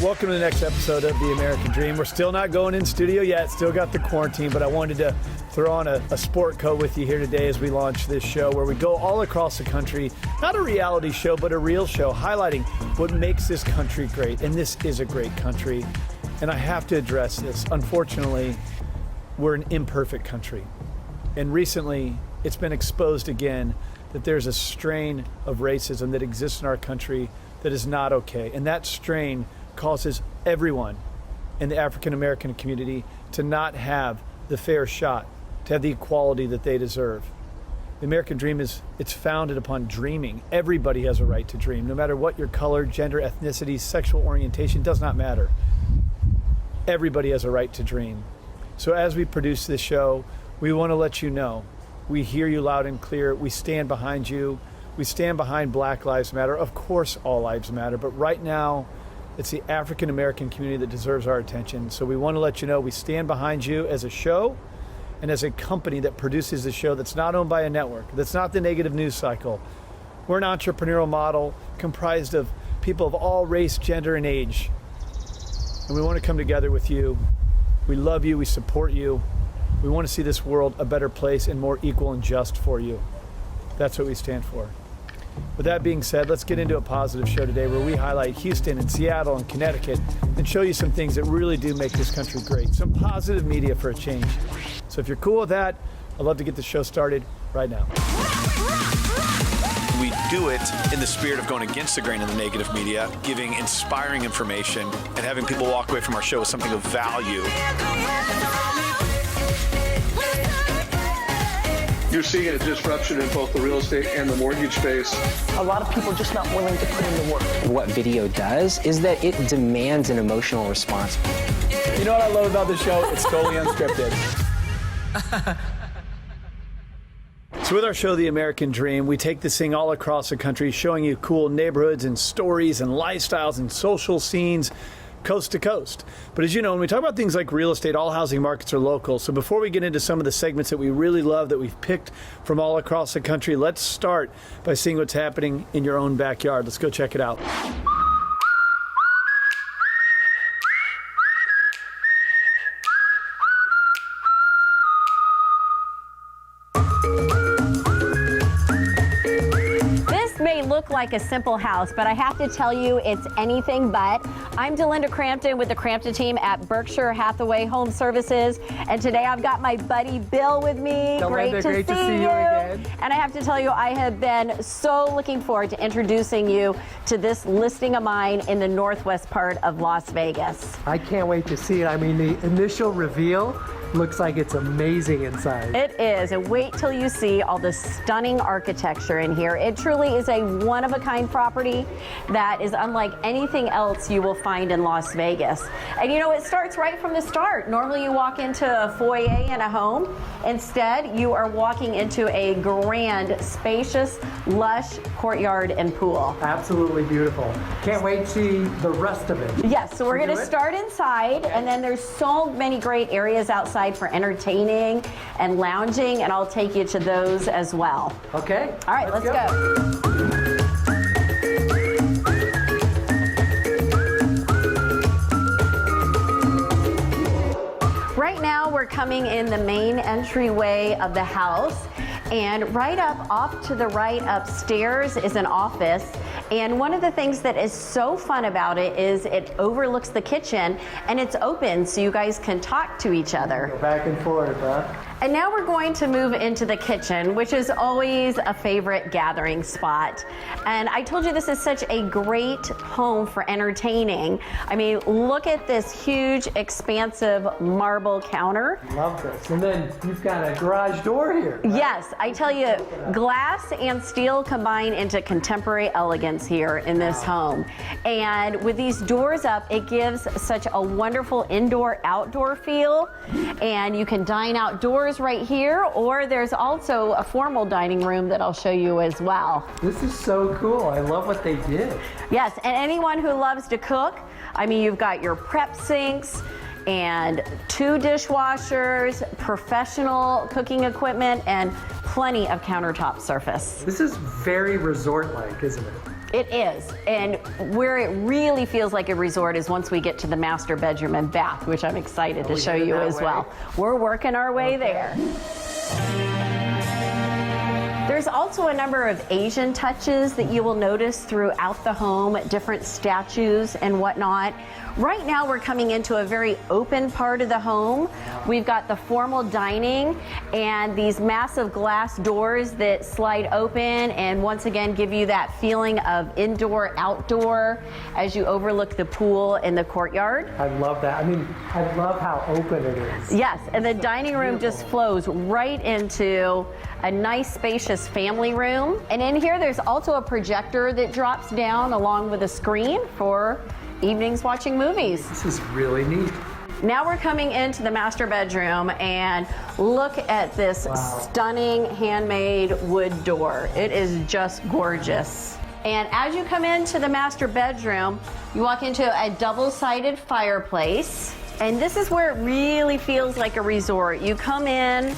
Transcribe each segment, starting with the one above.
Welcome to the next episode of The American Dream. We're still not going in studio yet, still got the quarantine, but I wanted to throw on a sport coat with you here today as we launch this show where we go all across the country, not a reality show, but a real show, highlighting what makes this country great. And this is a great country. And I have to address this. Unfortunately, we're an imperfect country. And recently, it's been exposed again that there's a strain of racism that exists in our country that is not okay. And that strain causes everyone in the African American community to not have the fair shot, to have the equality that they deserve. The American dream it's founded upon dreaming. Everybody has a right to dream, no matter what your color, gender, ethnicity, sexual orientation, does not matter. Everybody has a right to dream. So as we produce this show, we want to let you know, we hear you loud and clear. We stand behind you. We stand behind Black Lives Matter. Of course, all lives matter, but right now, it's the African American community that deserves our attention. So we want to let you know we stand behind you as a show and as a company that produces the show that's not owned by a network, that's not the negative news cycle. We're an entrepreneurial model comprised of people of all race, gender, and age. And we want to come together with you. We love you, we support you. We want to see this world a better place and more equal and just for you. That's what we stand for. With that being said, let's get into a positive show today where we highlight Houston and Seattle and Connecticut and show you some things that really do make this country great. Some positive media for a change. So if you're cool with that, I'd love to get the show started right now. We do it in the spirit of going against the grain of the negative media, giving inspiring information, and having people walk away from our show with something of value. You're seeing a disruption in both the real estate and the mortgage space. A lot of people just not willing to put in the work. What video does is that it demands an emotional response. You know what I love about this show? It's totally unscripted. So with our show, The American Dream, we take this thing all across the country, showing you cool neighborhoods and stories and lifestyles and social scenes, coast to coast. But as you know, when we talk about things like real estate, all housing markets are local. So before we get into some of the segments that we really love that we've picked from all across the country, let's start by seeing what's happening in your own backyard. Let's go check it out. Look like a simple house, but I have to tell you it's anything but. I'm Delinda Crampton with the Crampton team at Berkshire Hathaway Home Services, and today I've got my buddy Bill with me. Delinda, great to see you again. And I have to tell you, I have been so looking forward to introducing you to this listing of mine in the northwest part of Las Vegas. I can't wait to see it. I mean, the initial reveal looks like it's amazing inside. It is, and wait till you see all the stunning architecture in here. It truly is a one-of-a-kind property that is unlike anything else you will find in Las Vegas. And you know, it starts right from the start. Normally you walk into a foyer in a home. Instead, you are walking into a grand, spacious, lush courtyard and pool. Absolutely beautiful. Can't wait to see the rest of it. Yes, so we're going to start inside, and then there's so many great areas outside for entertaining and lounging, and I'll take you to those as well. Okay. All right, let's go. Right now we're coming in the main entryway of the house, and right up off to the right upstairs is an office. And one of the things that is so fun about it is it overlooks the kitchen and it's open so you guys can talk to each other. Go back and forth, huh? And now we're going to move into the kitchen, which is always a favorite gathering spot. And I told you this is such a great home for entertaining. I mean, look at this huge, expansive marble counter. Love this. And then you've got a garage door here. Right? Yes, I tell you, glass and steel combine into contemporary elegance here in this home. And with these doors up, it gives such a wonderful indoor-outdoor feel. And you can dine outdoors right here, or there's also a formal dining room that I'll show you as well. This is so cool. I love what they did. Yes, and anyone who loves to cook, I mean, you've got your prep sinks and 2 dishwashers, professional cooking equipment, and plenty of countertop surface. This is very resort-like, isn't it? It is, and where it really feels like a resort is once we get to the master bedroom and bath, which I'm excited to show you as well. We're working our way there. There's also a number of Asian touches that you will notice throughout the home, different statues and whatnot. Right now we're coming into a very open part of the home. We've got the formal dining and these massive glass doors that slide open and once again give you that feeling of indoor, outdoor as you overlook the pool in the courtyard. I love that. I mean, I love how open it is. Yes, and the dining room just flows right into a nice spacious family room. And in here there's also a projector that drops down along with a screen for evenings watching movies. This is really neat. Now we're coming into the master bedroom and look at this stunning handmade wood door. It is just gorgeous. And as you come into the master bedroom, you walk into a double-sided fireplace. And this is where it really feels like a resort. You come in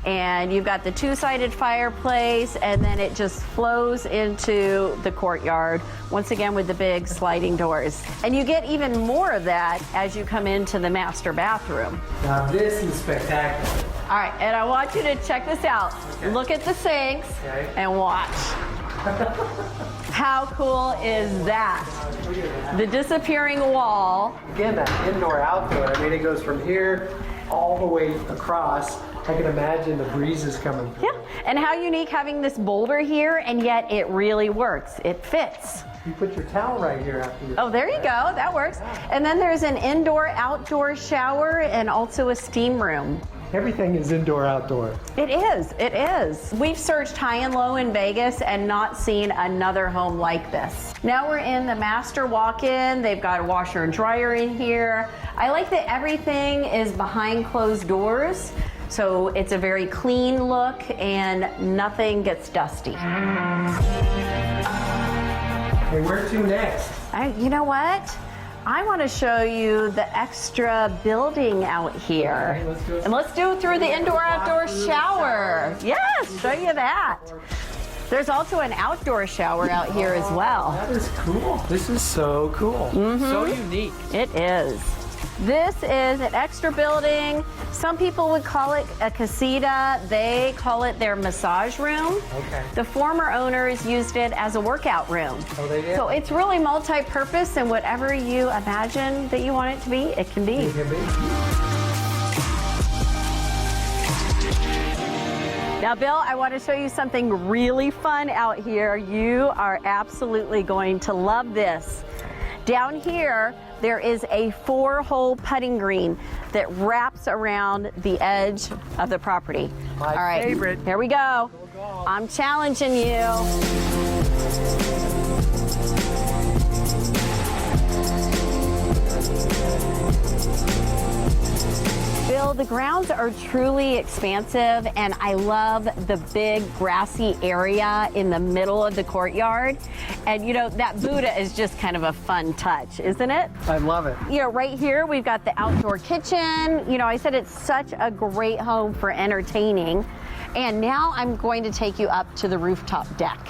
and you've got the two-sided fireplace and then it just flows into the courtyard, once again with the big sliding doors. And you get even more of that as you come into the master bathroom. Now this is spectacular. All right, and I want you to check this out. Okay. Look at the sinks and watch. How cool is that? The disappearing wall. Again, that indoor-outdoor. I mean, it goes from here all the way across. I can imagine the breezes coming through. Yeah, and how unique having this boulder here, and yet it really works. It fits. You put your towel right here after you. Oh, there you go. That works. And then there's an indoor-outdoor shower and also a steam room. Everything is indoor-outdoor. It is. It is. We've searched high and low in Vegas and not seen another home like this. Now we're in the master walk-in. They've got a washer and dryer in here. I like that everything is behind closed doors. So it's a very clean look and nothing gets dusty. Hey, where to next? You know what? I want to show you the extra building out here. Okay, let's do it. And let's do it through the indoor-outdoor shower. Yes, show you that. There's also an outdoor shower out here as well. That is cool. This is so cool. So unique. It is. This is an extra building. Some people would call it a casita. They call it their massage room. Okay. The former owners used it as a workout room. Oh, they did? So it's really multi-purpose, and whatever you imagine that you want it to be, it can be. It can be. Now, Bill, I want to show you something really fun out here. You are absolutely going to love this. Down here, there is a 4-hole putting green that wraps around the edge of the property. My All right, favorite. Here we go. I'm challenging you. Bill, the grounds are truly expansive, and I love the big grassy area in the middle of the courtyard. And you know, that Buddha is just kind of a fun touch, isn't it? I love it. You know, right here we've got the outdoor kitchen. You know, I said it's such a great home for entertaining. And now I'm going to take you up to the rooftop deck.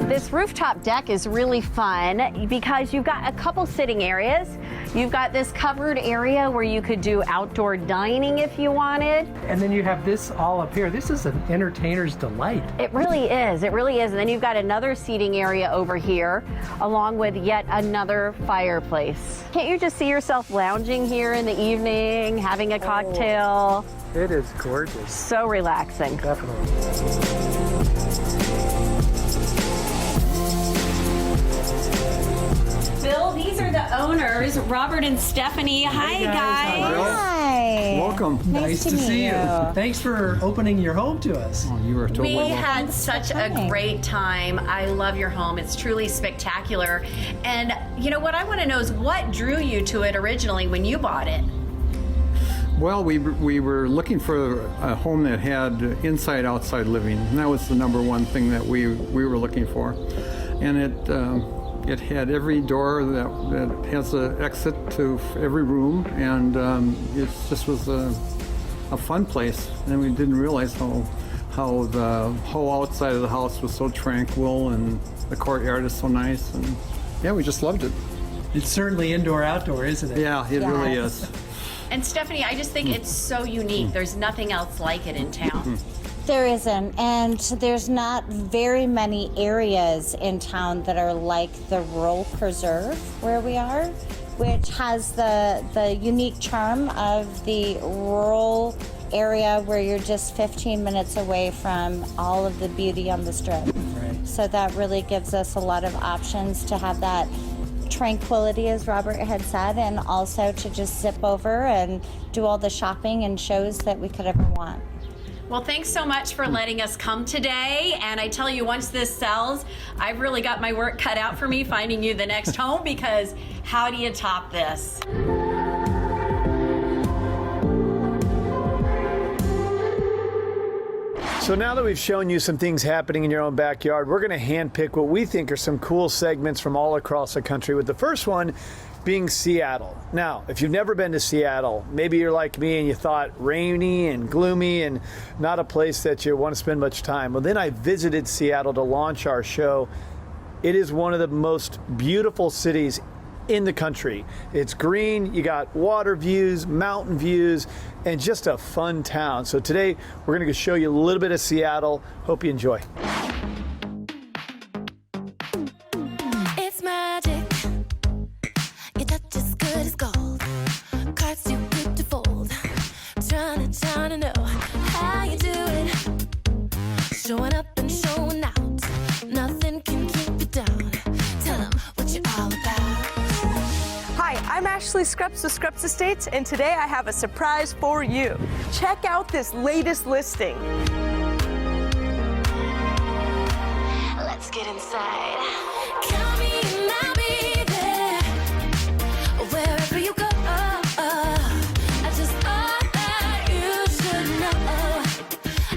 This rooftop deck is really fun because you've got a couple sitting areas. You've got this covered area where you could do outdoor dining if you wanted. And then you have this all up here. This is an entertainer's delight. It really is. It really is. And then you've got another seating area over here, along with yet another fireplace. Can't you just see yourself lounging here in the evening, having a cocktail? It is gorgeous. So relaxing. Definitely. Bill, these are the owners, Robert and Stephanie. Hi, guys. Hi. Welcome. Nice to see you. Thanks for opening your home to us. Oh, you are totally We welcome. had such a great time. I love your home. It's truly spectacular. And you know what I want to know is what drew you to it originally when you bought it? Well, we were looking for a home that had inside-outside living, and that was the number one thing that we were looking for. And it had every door that has an exit to every room, and it just was a fun place. And we didn't realize how the whole outside of the house was so tranquil and the courtyard is so nice. And yeah, we just loved it. It's certainly indoor-outdoor, isn't it? Yeah, it really is. And Stephanie, I just think it's so unique. There's nothing else like it in town. There isn't, and there's not very many areas in town that are like the rural preserve where we are, which has the unique charm of the rural area where you're just 15 minutes away from all of the beauty on the strip. Right. So that really gives us a lot of options to have that tranquility, as Robert had said, and also to just zip over and do all the shopping and shows that we could ever want. Well, thanks so much for letting us come today. And I tell you, once this sells, I've really got my work cut out for me finding you the next home, because how do you top this? So now that we've shown you some things happening in your own backyard, we're going to handpick what we think are some cool segments from all across the country, with the first one being Seattle. Now, if you've never been to Seattle, maybe you're like me and you thought rainy and gloomy and not a place that you want to spend much time. Well, then I visited Seattle to launch our show. It is one of the most beautiful cities in the country. It's green, you got water views, mountain views, and just a fun town. So today we're going to show you a little bit of Seattle. Hope you enjoy. It's magic. Your touch is good as gold. Cards too good to fold. Trying to know how you do it. Showing up and showing out. Nothing can keep you down. Tell them what you're all about. Hi, I'm Ashley Scrupps with Scrupps Estates, and today I have a surprise for you. Check out this latest listing. Let's get inside. Count me and I'll be there. Wherever you go, I just thought that you should know.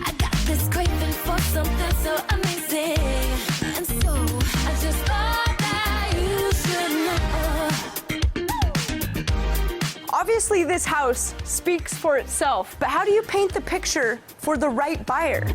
I got this craving for something so amazing. And so I just thought that you should know. Obviously, this house speaks for itself, but how do you paint the picture for the right buyer?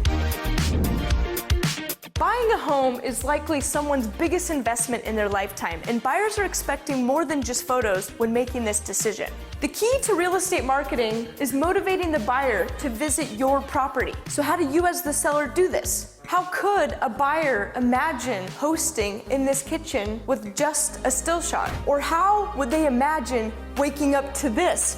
Buying a home is likely someone's biggest investment in their lifetime, and buyers are expecting more than just photos when making this decision. The key to real estate marketing is motivating the buyer to visit your property. So how do you as the seller do this? How could a buyer imagine hosting in this kitchen with just a still shot? Or how would they imagine waking up to this?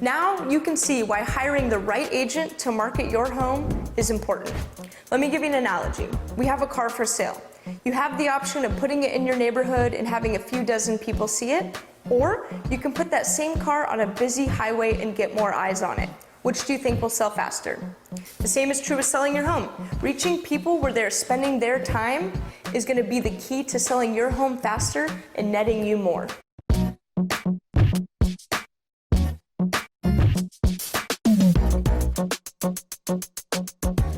Now you can see why hiring the right agent to market your home is important. Let me give you an analogy. We have a car for sale. You have the option of putting it in your neighborhood and having a few dozen people see it, or you can put that same car on a busy highway and get more eyes on it. Which do you think will sell faster? The same is true with selling your home. Reaching people where they're spending their time is going to be the key to selling your home faster and netting you more.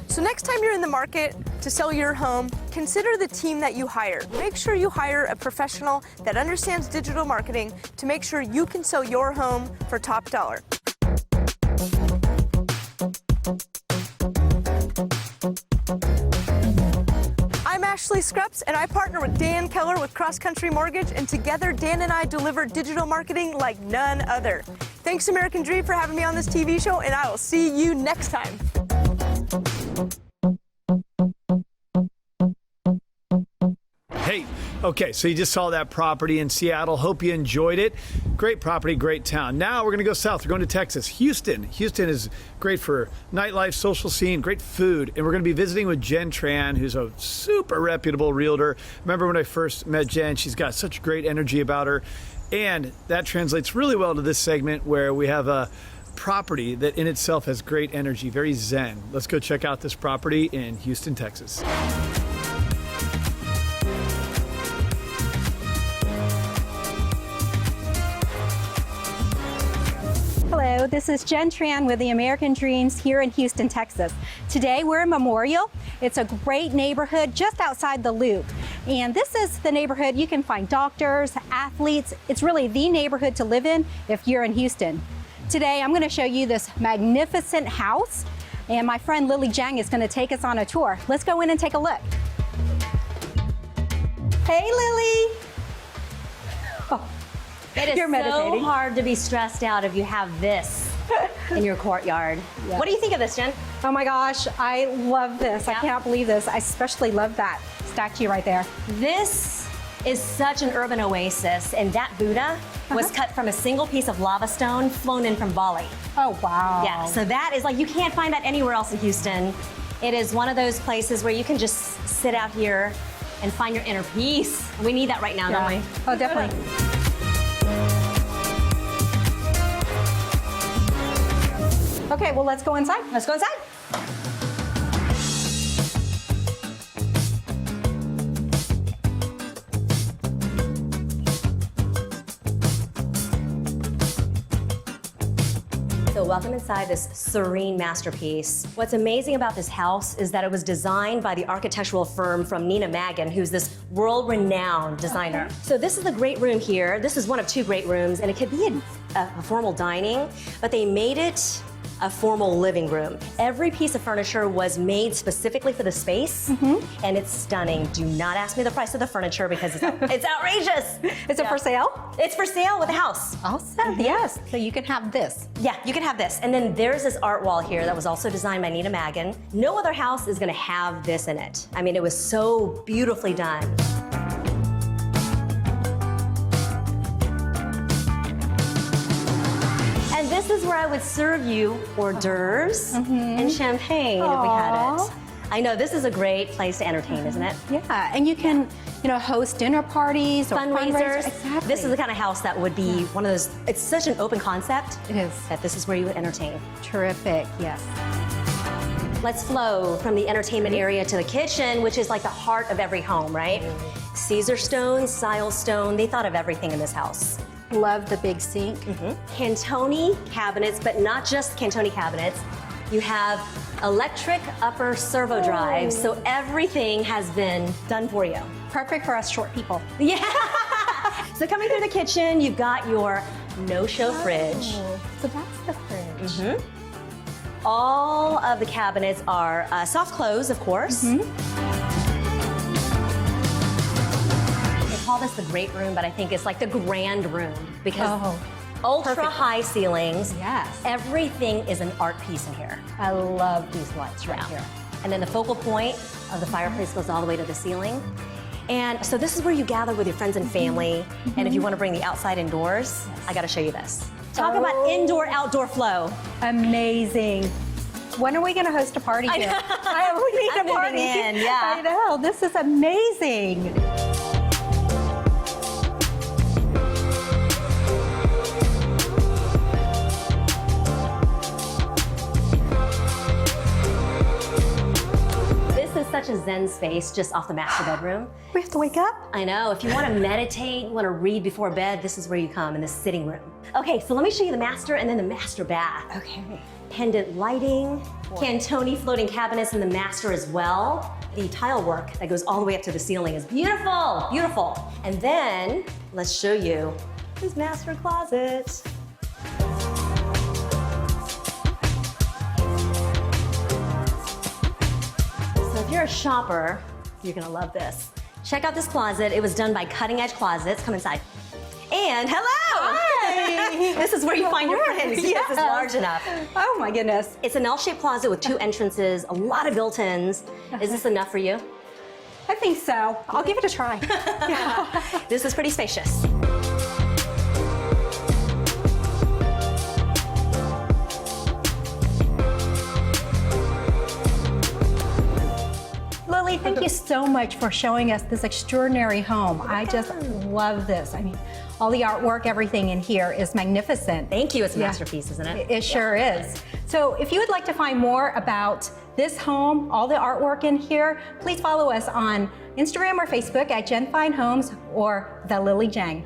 So next time you're in the market to sell your home, consider the team that you hire. Make sure you hire a professional that understands digital marketing to make sure you can sell your home for top dollar. I'm Ashley Scrupps, and I partner with Dan Keller with Cross Country Mortgage, and together Dan and I deliver digital marketing like none other. Thanks American Dream for having me on this TV show, and I will see you next time. Hey, okay, so you just saw that property in Seattle. Hope you enjoyed it. Great property, great town. Now we're going to go south. We're going to Texas, Houston. Houston is great for nightlife, social scene, great food. And we're going to be visiting with Jen Tran, who's a super reputable realtor. Remember when I first met Jen, she's got such great energy about her. And that translates really well to this segment where we have a property that in itself has great energy, very zen. Let's go check out this property in Houston, Texas. Hello, Hello, this is Jen Tran with the American Dreams here in Houston, Texas. Today we're in Memorial. It's a great neighborhood just outside the Loop. And this is the neighborhood you can find doctors, athletes. It's really the neighborhood to live in if you're in Houston. Today I'm going to show you this magnificent house, and my friend Lily Jang is going to take us on a tour. Let's go in and take a look. Hey, Lily. Oh. It is You're meditating. so hard to be stressed out if you have this in your courtyard. Yeah. What do you think of this, Jen? Oh my gosh, I love this. I cannot believe this. I especially love that statue right there. This is such an urban oasis, and that Buddha was cut from a single piece of lava stone flown in from Bali. Oh, wow. Yeah, so that is like, you can't find that anywhere else in Houston. It is one of those places where you can just sit out here and find your inner peace. We need that right now, don't we? Oh, definitely. Okay, well, let's go inside. Let's go inside. So welcome inside this serene masterpiece. What's amazing about this house is that it was designed by the architectural firm from Nina Magon, who's this world-renowned designer. So this is the great room here. This is one of two great rooms, and it could be a formal dining, but they made it a formal living room. Every piece of furniture was made specifically for the space, and it's stunning. Do not ask me the price of the furniture because it's outrageous. Is it for sale? It's for sale with the house. Awesome, yes. So you can have this. Yeah, you can have this. And then there's this art wall here that was also designed by Nina Magon. No other house is gonna have this in it. I mean, it was so beautifully done. And this is where I would serve you hors d'oeuvres and champagne if we had it. I know, this is a great place to entertain, isn't it? Yeah, and you can, host dinner parties or fundraisers. Exactly. This is the kind of house that would be one of those, it's such an open concept. It is. That this is where you would entertain. Terrific, yes. Let's flow from the entertainment area to the kitchen, which is like the heart of every home, right? Caesar stone, Sile stone, they thought of everything in this house. Love the big sink. Cantoni cabinets, but not just Cantoni cabinets. You have electric upper servo drives, so everything has been done for you. Perfect for us short people. Yeah! So coming through the kitchen, you've got your no-show fridge. So that's the fridge. All of the cabinets are soft close, of course. They call this the great room, but I think it's like the grand room because ultra high ceilings. Yes. Everything is an art piece in here. I love these lights right here. And then the focal point of the fireplace goes all the way to the ceiling. And so this is where you gather with your friends and family. And if you want to bring the outside indoors, I got to show you this. Talk about indoor-outdoor flow. Amazing. When are we going to host a party here? We need a party. Yeah. I know. This is amazing. Such a zen space just off the master bedroom. We have to wake up? I know. If you want to meditate, you want to read before bed, this is where you come, in the sitting room. Okay, so let me show you the master and then the master bath. Okay. Pendant lighting, Cantoni floating cabinets in the master as well. The tile work that goes all the way up to the ceiling is beautiful, beautiful. And then let's show you this master closet. If you're a shopper, you're gonna love this. Check out this closet. It was done by Cutting Edge Closets. Come inside. And hello! Hi! This is where you find your friends because it's large enough. Oh my goodness. It's an L-shaped closet with 2 entrances, a lot of built-ins. Is this enough for you? I think so. I'll give it a try. This is pretty spacious. Lily, thank you so much for showing us this extraordinary home. I just love this. I mean, all the artwork, everything in here is magnificent. Thank you. It's a masterpiece, isn't it? It sure is. So if you would like to find more about this home, all the artwork in here, please follow us on Instagram or Facebook at Jen Fine Homes or The Lily Jang.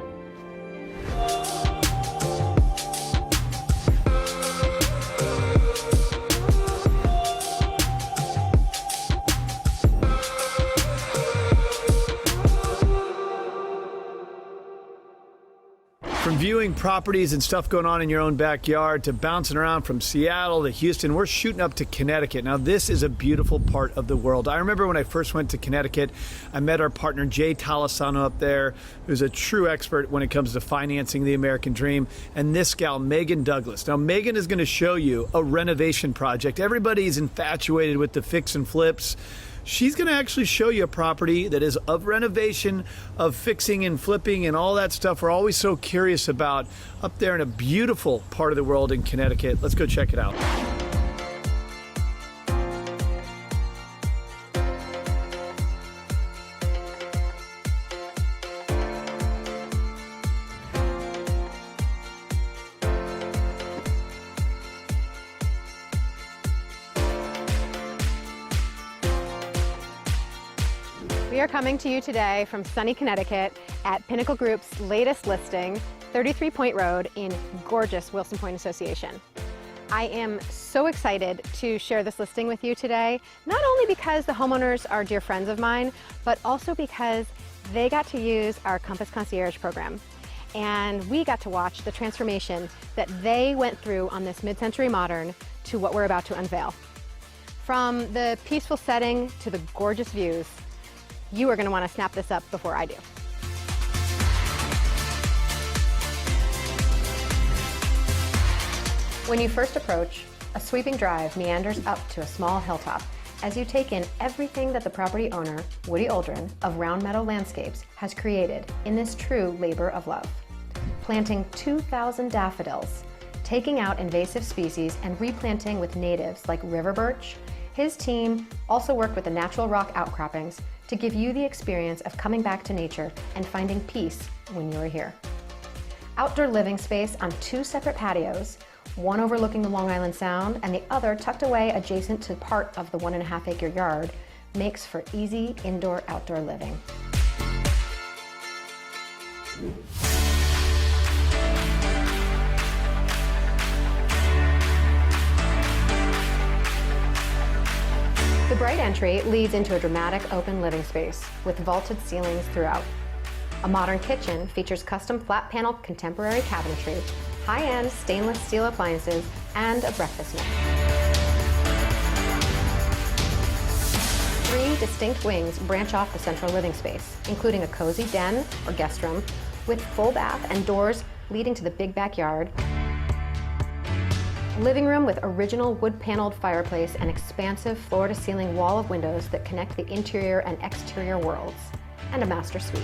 From viewing properties and stuff going on in your own backyard to bouncing around from Seattle to Houston, we're shooting up to Connecticut. Now, this is a beautiful part of the world. I remember when I first went to Connecticut, I met our partner Jay Talisano up there, who's a true expert when it comes to financing the American dream, and this gal, MEGGAN Douglas. Now, MEGGAN is going to show you a renovation project. Everybody's infatuated with the fix and flips. She's going to actually show you a property that is of renovation, of fixing and flipping and all that stuff we're always so curious about up there in a beautiful part of the world in Connecticut. Let's go check it out. We are coming to you today from sunny Connecticut at Pinnacle Group's latest listing, 33 Point Road in gorgeous Wilson Point Association. I am so excited to share this listing with you today, not only because the homeowners are dear friends of mine, but also because they got to use our Compass Concierge program. And we got to watch the transformation that they went through on this mid-century modern to what we're about to unveil. From the peaceful setting to the gorgeous views, you are going to want to snap this up before I do. When you first approach, a sweeping drive meanders up to a small hilltop as you take in everything that the property owner, Woody Aldrin of Round Meadow Landscapes, has created in this true labor of love. Planting 2,000 daffodils, taking out invasive species and replanting with natives like river birch, his team also worked with the natural rock outcroppings to give you the experience of coming back to nature and finding peace when you're here. Outdoor living space on 2 separate patios, one overlooking the Long Island Sound and the other tucked away adjacent to part of the 1.5 acre yard, makes for easy indoor-outdoor living. The bright entry leads into a dramatic open living space with vaulted ceilings throughout. A modern kitchen features custom flat panel contemporary cabinetry, high-end stainless steel appliances, and a breakfast nook. 3 distinct wings branch off the central living space, including a cozy den or guest room with full bath and doors leading to the big backyard, a living room with original wood-paneled fireplace and expansive floor-to-ceiling wall of windows that connect the interior and exterior worlds, and a master suite.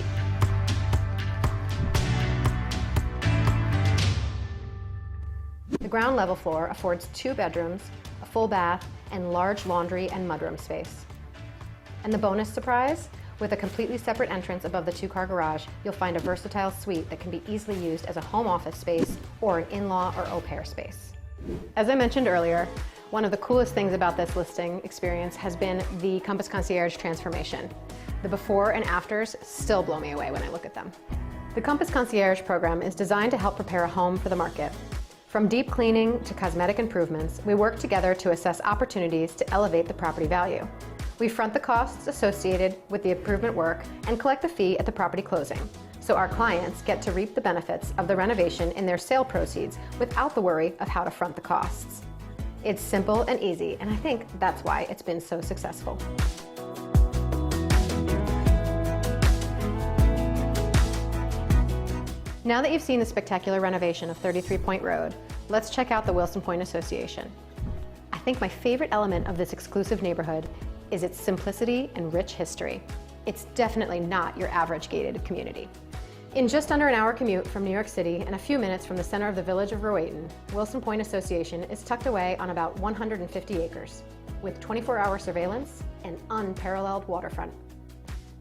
The ground level floor affords 2 bedrooms, a full bath, and large laundry and mudroom space. And the bonus surprise? With a completely separate entrance above the 2-car garage, you'll find a versatile suite that can be easily used as a home office space or an in-law or au pair space. As I mentioned earlier, one of the coolest things about this listing experience has been the Compass Concierge transformation. The before and afters still blow me away when I look at them. The Compass Concierge program is designed to help prepare a home for the market. From deep cleaning to cosmetic improvements, we work together to assess opportunities to elevate the property value. We front the costs associated with the improvement work and collect the fee at the property closing, so our clients get to reap the benefits of the renovation in their sale proceeds without the worry of how to front the costs. It's simple and easy, and I think that's why it's been so successful. Now that you've seen the spectacular renovation of 33 Point Road, let's check out the Wilson Point Association. I think my favorite element of this exclusive neighborhood is its simplicity and rich history. It's definitely not your average gated community. In just under an hour commute from New York City and a few minutes from the center of the village of Rowayton, Wilson Point Association is tucked away on about 150 acres, with 24-hour surveillance and unparalleled waterfront.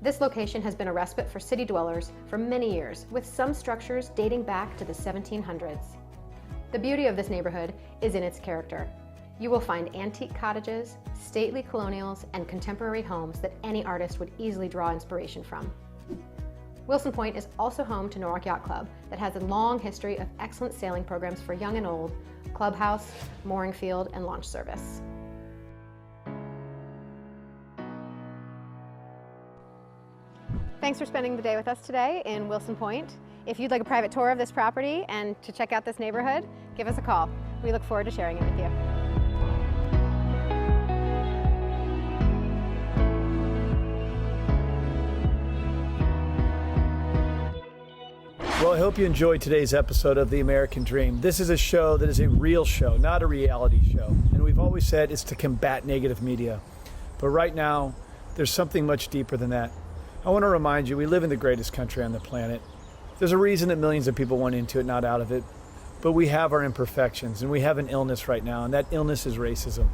This location has been a respite for city dwellers for many years, with some structures dating back to the 1700s. The beauty of this neighborhood is in its character. You will find antique cottages, stately colonials, and contemporary homes that any artist would easily draw inspiration from. Wilson Point is also home to Norwalk Yacht Club that has a long history of excellent sailing programs for young and old, clubhouse, mooring field, and launch service. Thanks for spending the day with us today in Wilson Point. If you'd like a private tour of this property and to check out this neighborhood, give us a call. We look forward to sharing it with you. Well, I hope you enjoyed today's episode of The American Dream. This is a show that is a real show, not a reality show. And we've always said it's to combat negative media. But right now, there's something much deeper than that. I want to remind you, we live in the greatest country on the planet. There's a reason that millions of people went into it, not out of it. But we have our imperfections, and we have an illness right now, and that illness is racism.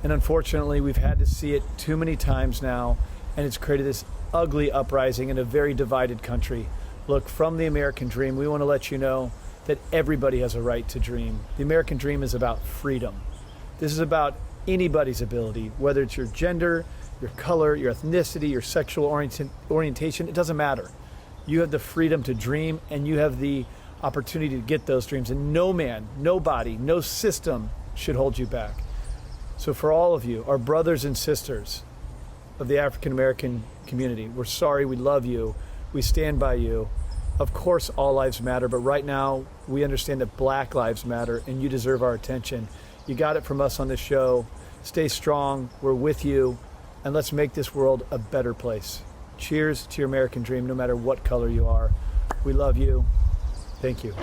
And unfortunately, we've had to see it too many times now, and it's created this ugly uprising in a very divided country. Look, from the American Dream, we want to let you know that everybody has a right to dream. The American Dream is about freedom. This is about anybody's ability, whether it's your gender, your color, your ethnicity, your sexual orientation, it doesn't matter. You have the freedom to dream, and you have the opportunity to get those dreams, and no man, nobody, no system should hold you back. So for all of you, our brothers and sisters of the African American community, we're sorry, we love you, we stand by you. Of course, all lives matter, but right now we understand that Black lives matter, and you deserve our attention. You got it from us on this show. Stay strong, we're with you, and let's make this world a better place. Cheers to your American Dream, no matter what color you are. We love you. Thank you.